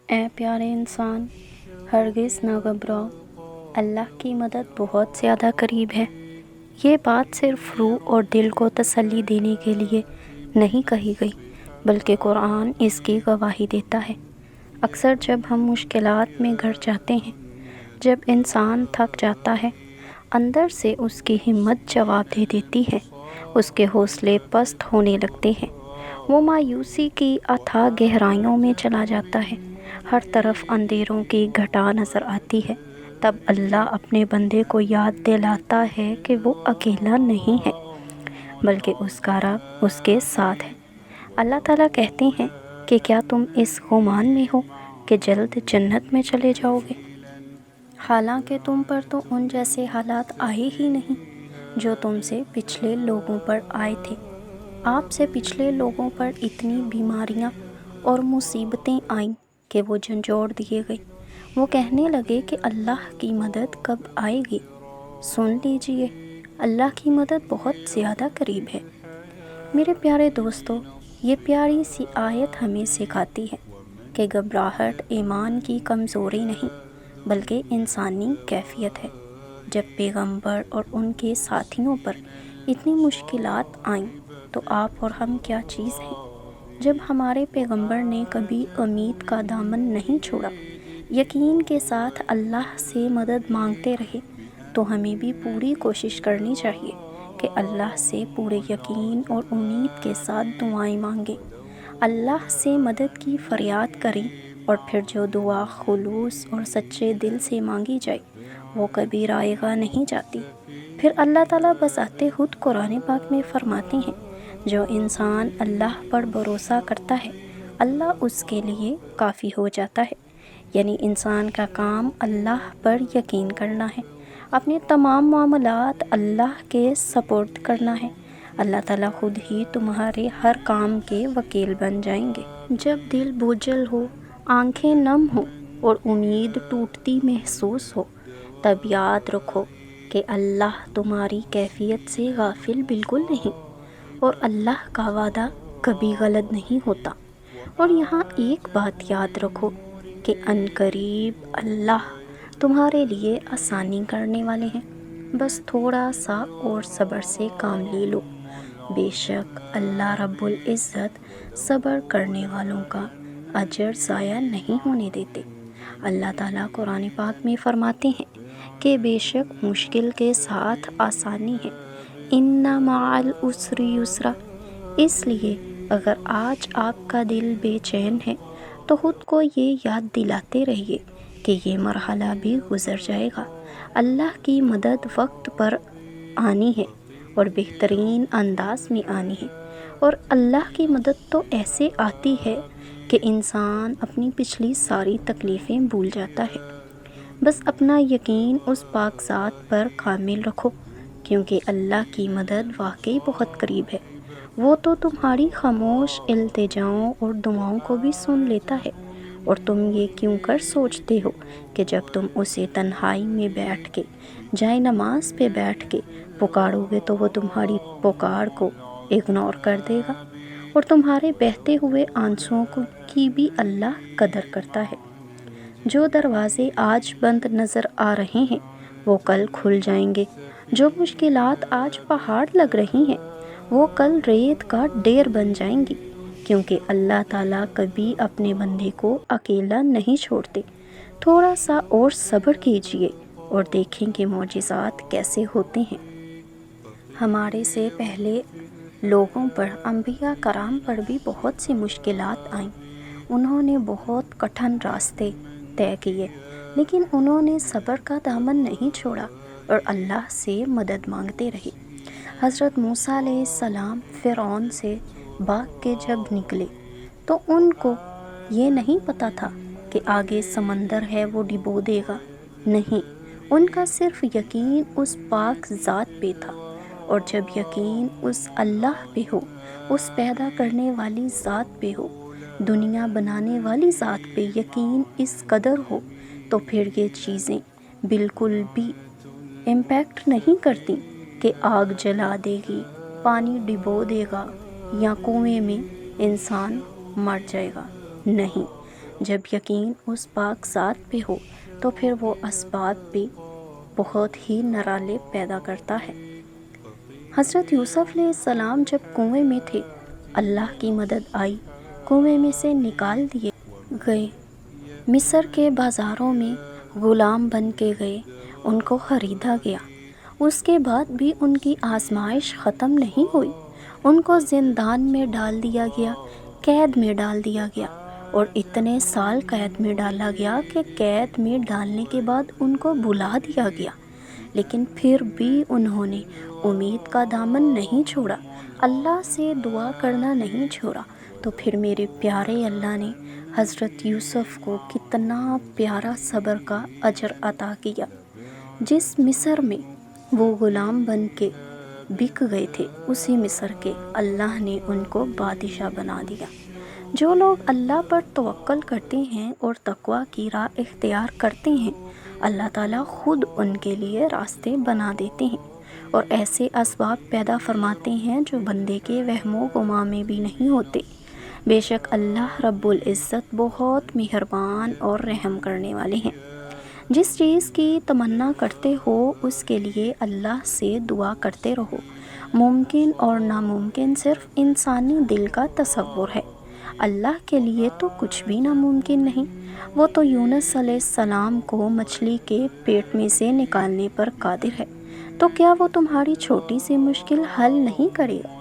اے پیارے انسان، ہرگز نہ گھبراؤ، اللہ کی مدد بہت زیادہ قریب ہے۔ یہ بات صرف روح اور دل کو تسلی دینے کے لیے نہیں کہی گئی، بلکہ قرآن اس کی گواہی دیتا ہے۔ اکثر جب ہم مشکلات میں گھر جاتے ہیں، جب انسان تھک جاتا ہے، اندر سے اس کی ہمت جواب دے دیتی ہے، اس کے حوصلے پست ہونے لگتے ہیں، وہ مایوسی کی اتھاہ گہرائیوں میں چلا جاتا ہے، ہر طرف اندھیروں کی گھٹا نظر آتی ہے، تب اللہ اپنے بندے کو یاد دلاتا ہے کہ وہ اکیلا نہیں ہے، بلکہ اس کا رب اس کے ساتھ ہے۔ اللہ تعالیٰ کہتے ہیں کہ کیا تم اس گمان میں ہو کہ جلد جنت میں چلے جاؤ گے، حالانکہ تم پر تو ان جیسے حالات آئے ہی نہیں جو تم سے پچھلے لوگوں پر آئے تھے۔ آپ سے پچھلے لوگوں پر اتنی بیماریاں اور مصیبتیں آئیں کہ وہ جھنجھوڑ دیے گئے۔ وہ کہنے لگے کہ اللہ کی مدد کب آئے گی؟ سن لیجئے، اللہ کی مدد بہت زیادہ قریب ہے۔ میرے پیارے دوستو، یہ پیاری سی آیت ہمیں سکھاتی ہے کہ گھبراہٹ ایمان کی کمزوری نہیں، بلکہ انسانی کیفیت ہے۔ جب پیغمبر اور ان کے ساتھیوں پر اتنی مشکلات آئیں تو آپ اور ہم کیا چیز ہیں؟ جب ہمارے پیغمبر نے کبھی امید کا دامن نہیں چھوڑا، یقین کے ساتھ اللہ سے مدد مانگتے رہے، تو ہمیں بھی پوری کوشش کرنی چاہیے کہ اللہ سے پورے یقین اور امید کے ساتھ دعائیں مانگیں، اللہ سے مدد کی فریاد کریں، اور پھر جو دعا خلوص اور سچے دل سے مانگی جائے وہ کبھی رائگاں نہیں جاتی۔ پھر اللہ تعالیٰ بذات خود قرآن پاک میں فرماتے ہیں، جو انسان اللہ پر بھروسہ کرتا ہے اللہ اس کے لیے کافی ہو جاتا ہے۔ یعنی انسان کا کام اللہ پر یقین کرنا ہے، اپنے تمام معاملات اللہ کے سپرد کرنا ہے، اللہ تعالیٰ خود ہی تمہارے ہر کام کے وکیل بن جائیں گے۔ جب دل بوجھل ہو، آنکھیں نم ہوں اور امید ٹوٹتی محسوس ہو، تب یاد رکھو کہ اللہ تمہاری کیفیت سے غافل بالکل نہیں، اور اللہ کا وعدہ کبھی غلط نہیں ہوتا۔ اور یہاں ایک بات یاد رکھو کہ عنقریب اللہ تمہارے لیے آسانی کرنے والے ہیں، بس تھوڑا سا اور صبر سے کام لے لو۔ بے شک اللہ رب العزت صبر کرنے والوں کا اجر ضائع نہیں ہونے دیتے۔ اللہ تعالیٰ قرآن پاک میں فرماتے ہیں کہ بے شک مشکل کے ساتھ آسانی ہے، ان مع العسر یسرا۔ اس لیے اگر آج آپ کا دل بے چین ہے تو خود کو یہ یاد دلاتے رہیے کہ یہ مرحلہ بھی گزر جائے گا۔ اللہ کی مدد وقت پر آنی ہے اور بہترین انداز میں آنی ہے، اور اللہ کی مدد تو ایسے آتی ہے کہ انسان اپنی پچھلی ساری تکلیفیں بھول جاتا ہے۔ بس اپنا یقین اس پاک ذات پر کامل رکھو، کیونکہ اللہ کی مدد واقعی بہت قریب ہے۔ وہ تو تمہاری خاموش التجاؤں اور دعاؤں کو بھی سن لیتا ہے، اور تم یہ کیوں کر سوچتے ہو کہ جب تم اسے تنہائی میں بیٹھ کے، جائے نماز پہ بیٹھ کے پکارو گے تو وہ تمہاری پکار کو اگنور کر دے گا، اور تمہارے بہتے ہوئے آنسوؤں کی بھی اللہ قدر کرتا ہے۔ جو دروازے آج بند نظر آ رہے ہیں وہ کل کھل جائیں گے، جو مشکلات آج پہاڑ لگ رہی ہیں وہ کل ریت کا ڈھیر بن جائیں گی، کیونکہ اللہ تعالیٰ کبھی اپنے بندے کو اکیلا نہیں چھوڑتے۔ تھوڑا سا اور صبر کیجئے اور دیکھیں کہ معجزات کیسے ہوتے ہیں۔ ہمارے سے پہلے لوگوں پر، انبیاء کرام پر بھی بہت سی مشکلات آئیں، انہوں نے بہت کٹھن راستے طے کیے، لیکن انہوں نے صبر کا دامن نہیں چھوڑا اور اللہ سے مدد مانگتے رہے۔ حضرت موسیٰ علیہ السلام فرعون سے بھاگ کے جب نکلے تو ان کو یہ نہیں پتا تھا کہ آگے سمندر ہے وہ ڈبو دے گا، نہیں، ان کا صرف یقین اس پاک ذات پہ تھا، اور جب یقین اس اللہ پہ ہو، اس پیدا کرنے والی ذات پہ ہو، دنیا بنانے والی ذات پہ یقین اس قدر ہو، تو پھر یہ چیزیں بالکل بھی امپیکٹ نہیں کرتی کہ آگ جلا دے گی، پانی ڈبو دے گا یا کنویں میں انسان مر جائے گا۔ نہیں، جب یقین اس پاک ذات پہ ہو تو پھر وہ اسباب بھی بہت ہی نرالے پیدا کرتا ہے۔ حضرت یوسف علیہ السلام جب کنویں میں تھے، اللہ کی مدد آئی، کنویں میں سے نکال دیے گئے، مصر کے بازاروں میں غلام بن کے گئے، ان کو خریدا گیا۔ اس کے بعد بھی ان کی آزمائش ختم نہیں ہوئی، ان کو زندان میں ڈال دیا گیا، قید میں ڈال دیا گیا، اور اتنے سال قید میں ڈالا گیا کہ قید میں ڈالنے کے بعد ان کو بلا دیا گیا، لیکن پھر بھی انہوں نے امید کا دامن نہیں چھوڑا، اللہ سے دعا کرنا نہیں چھوڑا۔ تو پھر میرے پیارے اللہ نے حضرت یوسف کو کتنا پیارا صبر کا اجر عطا کیا۔ جس مصر میں وہ غلام بن کے بک گئے تھے، اسی مصر کے اللہ نے ان کو بادشاہ بنا دیا۔ جو لوگ اللہ پر توکل کرتے ہیں اور تقوی کی راہ اختیار کرتے ہیں، اللہ تعالیٰ خود ان کے لیے راستے بنا دیتے ہیں اور ایسے اسباب پیدا فرماتے ہیں جو بندے کے وہم و گماں میں بھی نہیں ہوتے۔ بے شک اللہ رب العزت بہت مہربان اور رحم کرنے والے ہیں۔ جس چیز کی تمنا کرتے ہو اس کے لیے اللہ سے دعا کرتے رہو۔ ممکن اور ناممکن صرف انسانی دل کا تصور ہے، اللہ کے لیے تو کچھ بھی ناممکن نہیں۔ وہ تو یونس علیہ السلام کو مچھلی کے پیٹ میں سے نکالنے پر قادر ہے، تو کیا وہ تمہاری چھوٹی سی مشکل حل نہیں کرے گا؟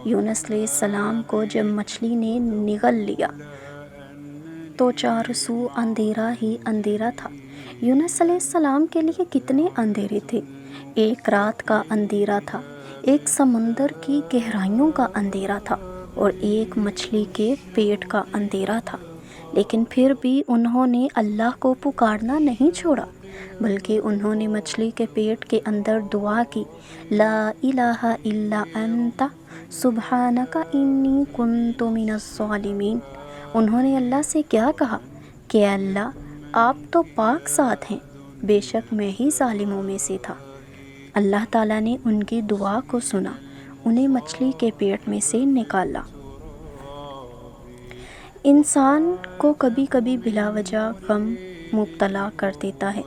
یونس علیہ السلام کو جب مچھلی نے نگل لیا تو چاروں سو اندھیرا ہی اندھیرا تھا۔ یونس علیہ السلام کے لیے کتنے اندھیرے تھے، ایک رات کا اندھیرا تھا، ایک سمندر کی گہرائیوں کا اندھیرا تھا، اور ایک مچھلی کے پیٹ کا اندھیرا تھا، لیکن پھر بھی انہوں نے اللہ کو پکارنا نہیں چھوڑا، بلکہ انہوں نے مچھلی کے پیٹ کے اندر دعا کی، لا الہ الا انت سبحانک انی کنت من الظالمین۔ انہوں نے اللہ سے کیا کہا کہ اللہ آپ تو پاک ذات ہیں، بے شک میں ہی ظالموں میں سے تھا۔ اللہ تعالیٰ نے ان کی دعا کو سنا، انہیں مچھلی کے پیٹ میں سے نکالا۔ انسان کو کبھی کبھی بلا وجہ غم مبتلا کر دیتا ہے۔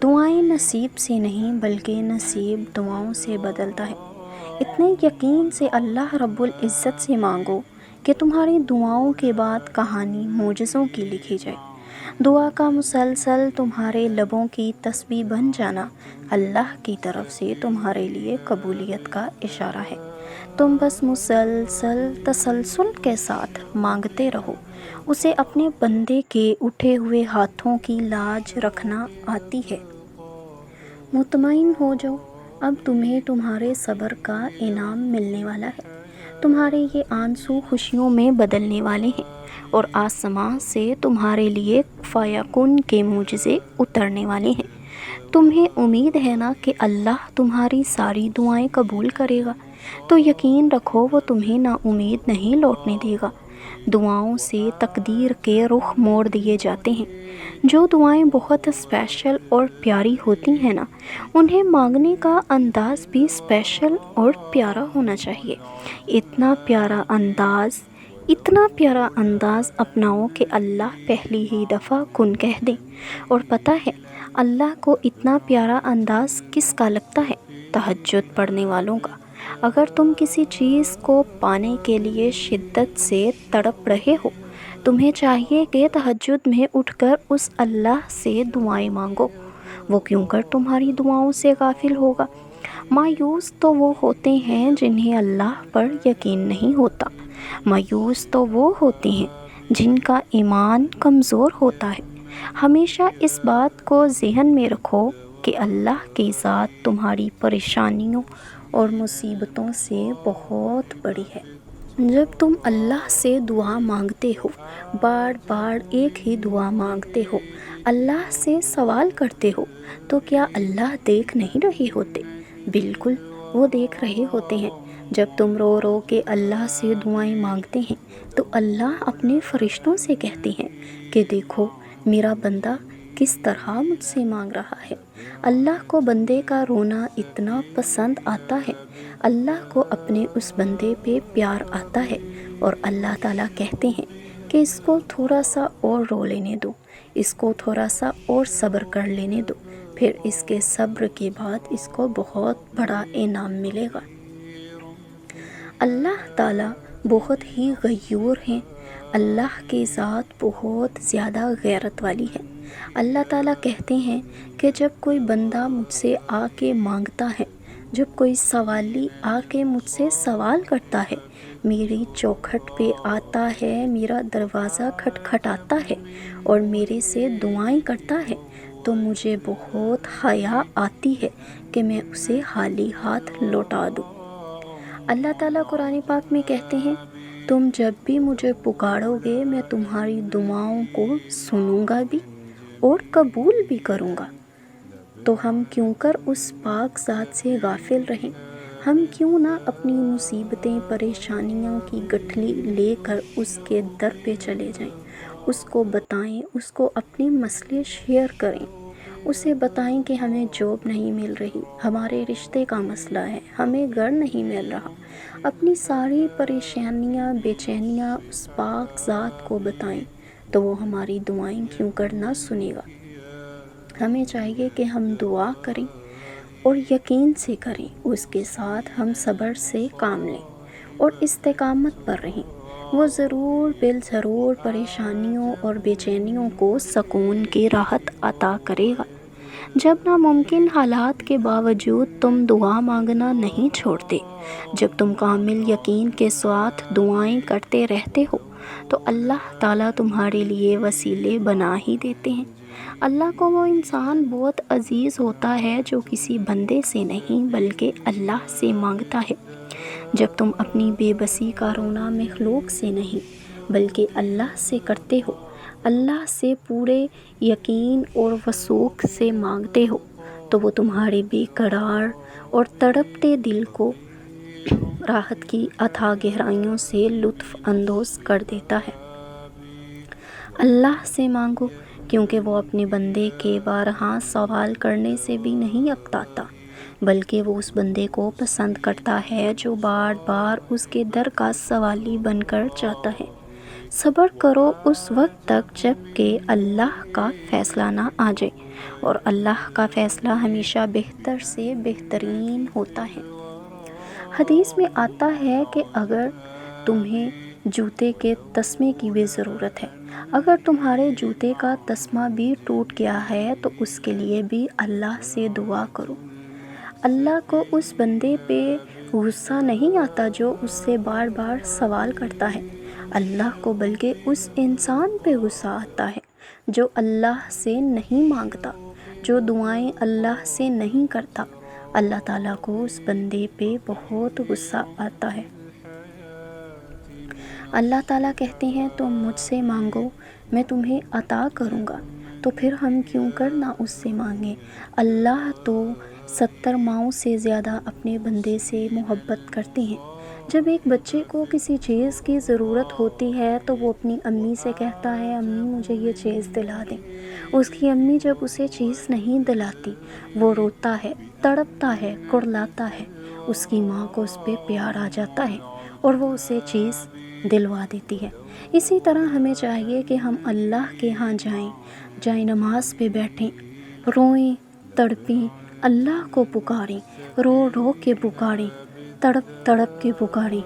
دعائیں نصیب سے نہیں بلکہ نصیب دعاؤں سے بدلتا ہے۔ اتنے یقین سے اللہ رب العزت سے مانگو کہ تمہاری دعاؤں کے بعد کہانی معجزوں کی لکھی جائے۔ دعا کا مسلسل تمہارے لبوں کی تسبیح بن جانا اللہ کی طرف سے تمہارے لیے قبولیت کا اشارہ ہے۔ تم بس مسلسل تسلسل کے ساتھ مانگتے رہو، اسے اپنے بندے کے اٹھے ہوئے ہاتھوں کی لاج رکھنا آتی ہے۔ مطمئن ہو جاؤ، اب تمہیں تمہارے صبر کا انعام ملنے والا ہے۔ تمہارے یہ آنسو خوشیوں میں بدلنے والے ہیں، اور آسمان سے تمہارے لیے فیکون کے معجزے اترنے والے ہیں۔ تمہیں امید ہے نا کہ اللہ تمہاری ساری دعائیں قبول کرے گا، تو یقین رکھو وہ تمہیں نا امید نہیں لوٹنے دے گا۔ دعاؤں سے تقدیر کے رخ موڑ دیے جاتے ہیں۔ جو دعائیں بہت اسپیشل اور پیاری ہوتی ہیں نا، انہیں مانگنے کا انداز بھی اسپیشل اور پیارا ہونا چاہیے۔ اتنا پیارا انداز اپناؤ کہ اللہ پہلی ہی دفعہ کن کہہ دیں۔ اور پتہ ہے اللہ کو اتنا پیارا انداز کس کا لگتا ہے؟ تہجد پڑھنے والوں کا۔ اگر تم کسی چیز کو پانے کے لیے شدت سے تڑپ رہے ہو، تمہیں چاہیے کہ تہجد میں اٹھ کر اس اللہ سے دعائیں مانگو۔ وہ کیوں کر تمہاری دعاؤں سے غافل ہوگا؟ مایوس تو وہ ہوتے ہیں جنہیں اللہ پر یقین نہیں ہوتا، مایوس تو وہ ہوتے ہیں جن کا ایمان کمزور ہوتا ہے۔ ہمیشہ اس بات کو ذہن میں رکھو کہ اللہ کی ذات تمہاری پریشانیوں اور مصیبتوں سے بہت بڑی ہے۔ جب تم اللہ سے دعا مانگتے ہو، بار بار ایک ہی دعا مانگتے ہو، اللہ سے سوال کرتے ہو، تو کیا اللہ دیکھ نہیں رہے ہوتے؟ بالکل وہ دیکھ رہے ہوتے ہیں۔ جب تم رو رو کے اللہ سے دعائیں مانگتے ہیں تو اللہ اپنے فرشتوں سے کہتے ہیں کہ دیکھو میرا بندہ کس طرح مجھ سے مانگ رہا ہے۔ اللہ کو بندے کا رونا اتنا پسند آتا ہے، اللہ کو اپنے اس بندے پہ پیار آتا ہے، اور اللہ تعالیٰ کہتے ہیں کہ اس کو تھوڑا سا اور رو لینے دو، اس کو تھوڑا سا اور صبر کر لینے دو، پھر اس کے صبر کے بعد اس کو بہت بڑا انعام ملے گا۔ اللہ تعالیٰ بہت ہی غیور ہیں، اللہ کی ذات بہت زیادہ غیرت والی ہے۔ اللہ تعالیٰ کہتے ہیں کہ جب کوئی بندہ مجھ سے آ کے مانگتا ہے، جب کوئی سوالی آ کے مجھ سے سوال کرتا ہے، میری چوکھٹ پہ آتا ہے، میرا دروازہ کھٹکھٹاتا ہے اور میرے سے دعائیں کرتا ہے، تو مجھے بہت حیا آتی ہے کہ میں اسے خالی ہاتھ لوٹا دوں۔ اللہ تعالیٰ قرآن پاک میں کہتے ہیں، تم جب بھی مجھے پکارو گے میں تمہاری دعاؤں کو سنوں گا بھی اور قبول بھی کروں گا۔ تو ہم کیوں کر اس پاک ذات سے غافل رہیں؟ ہم کیوں نہ اپنی مصیبتیں پریشانیوں کی گٹھلی لے کر اس کے در پہ چلے جائیں، اس کو بتائیں، اس کو اپنے مسئلے شیئر کریں، اسے بتائیں کہ ہمیں جاب نہیں مل رہی، ہمارے رشتے کا مسئلہ ہے، ہمیں گھر نہیں مل رہا، اپنی ساری پریشانیاں بے چینیاں اس پاک ذات کو بتائیں، تو وہ ہماری دعائیں کیوں کر نہ سنے گا۔ ہمیں چاہیے کہ ہم دعا کریں اور یقین سے کریں، اس کے ساتھ ہم صبر سے کام لیں اور استقامت پر رہیں۔ وہ ضرور بالضرور پریشانیوں اور بے چینیوں کو سکون کی راحت عطا کرے گا۔ جب ناممکن حالات کے باوجود تم دعا مانگنا نہیں چھوڑتے، جب تم کامل یقین کے ساتھ دعائیں کرتے رہتے ہو، تو اللہ تعالیٰ تمہارے لیے وسیلے بنا ہی دیتے ہیں۔ اللہ کو وہ انسان بہت عزیز ہوتا ہے جو کسی بندے سے نہیں بلکہ اللہ سے مانگتا ہے۔ جب تم اپنی بے بسی کا رونا مخلوق سے نہیں بلکہ اللہ سے کرتے ہو، اللہ سے پورے یقین اور وثوق سے مانگتے ہو، تو وہ تمہارے بے قرار اور تڑپتے دل کو راحت کی اتھاہ گہرائیوں سے لطف اندوز کر دیتا ہے۔ اللہ سے مانگو، کیونکہ وہ اپنے بندے کے بارہا سوال کرنے سے بھی نہیں اکتاتا، بلکہ وہ اس بندے کو پسند کرتا ہے جو بار بار اس کے در کا سوالی بن کر جاتا ہے۔ صبر کرو اس وقت تک جب کہ اللہ کا فیصلہ نہ آ جائے، اور اللہ کا فیصلہ ہمیشہ بہتر سے بہترین ہوتا ہے۔ حدیث میں آتا ہے کہ اگر تمہیں جوتے کے تسمے کی بھی ضرورت ہے، اگر تمہارے جوتے کا تسمہ بھی ٹوٹ گیا ہے تو اس کے لیے بھی اللہ سے دعا کرو۔ اللہ کو اس بندے پہ غصہ نہیں آتا جو اس سے بار بار سوال کرتا ہے، اللہ کو بلکہ اس انسان پہ غصہ آتا ہے جو اللہ سے نہیں مانگتا، جو دعائیں اللہ سے نہیں کرتا۔ اللہ تعالیٰ کو اس بندے پہ بہت غصہ آتا ہے۔ اللہ تعالیٰ کہتے ہیں تم مجھ سے مانگو میں تمہیں عطا کروں گا، تو پھر ہم کیوں کر نہ اس سے مانگیں۔ اللہ تو 70 ماؤں سے زیادہ اپنے بندے سے محبت کرتے ہیں۔ جب ایک بچے کو کسی چیز کی ضرورت ہوتی ہے تو وہ اپنی امی سے کہتا ہے امی مجھے یہ چیز دلا دیں۔ اس کی امی جب اسے چیز نہیں دلاتی، وہ روتا ہے، تڑپتا ہے، کڑلاتا ہے، اس کی ماں کو اس پہ پیار آ جاتا ہے اور وہ اسے چیز دلوا دیتی ہے۔ اسی طرح ہمیں چاہیے کہ ہم اللہ کے ہاں جائیں نماز پہ بیٹھیں، روئیں، تڑپیں، اللہ کو پکاریں، رو رو کے پکاریں، تڑپ تڑپ کے پکاریں۔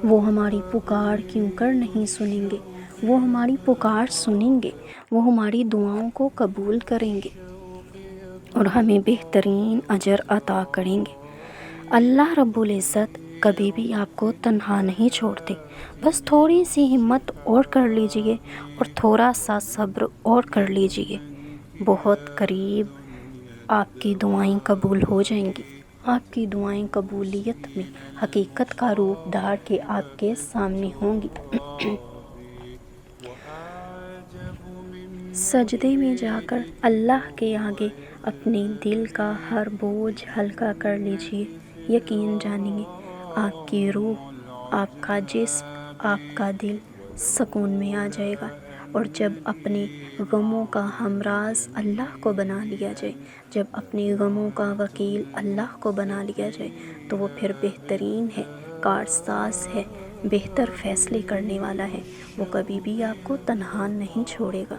وہ ہماری پکار کیوں کر نہیں سنیں گے؟ وہ ہماری پکار سنیں گے، وہ ہماری دعاؤں کو قبول کریں گے اور ہمیں بہترین اجر عطا کریں گے۔ اللہ رب العزت کبھی بھی آپ کو تنہا نہیں چھوڑتے۔ بس تھوڑی سی ہمت اور کر لیجئے اور تھوڑا سا صبر اور کر لیجئے، بہت قریب آپ کی دعائیں قبول ہو جائیں گی۔ آپ کی دعائیں قبولیت میں حقیقت کا روپ دھار کے آپ کے سامنے ہوں گی۔ سجدے میں جا کر اللہ کے آگے اپنے دل کا ہر بوجھ ہلکا کر لیجئے، یقین جانیے آپ کی روح، آپ کا جسم، آپ کا دل سکون میں آ جائے گا۔ اور جب اپنے غموں کا ہمراز اللہ کو بنا لیا جائے، جب اپنے غموں کا وکیل اللہ کو بنا لیا جائے، تو وہ پھر بہترین ہے، کارساز ہے، بہتر فیصلے کرنے والا ہے، وہ کبھی بھی آپ کو تنہا نہیں چھوڑے گا۔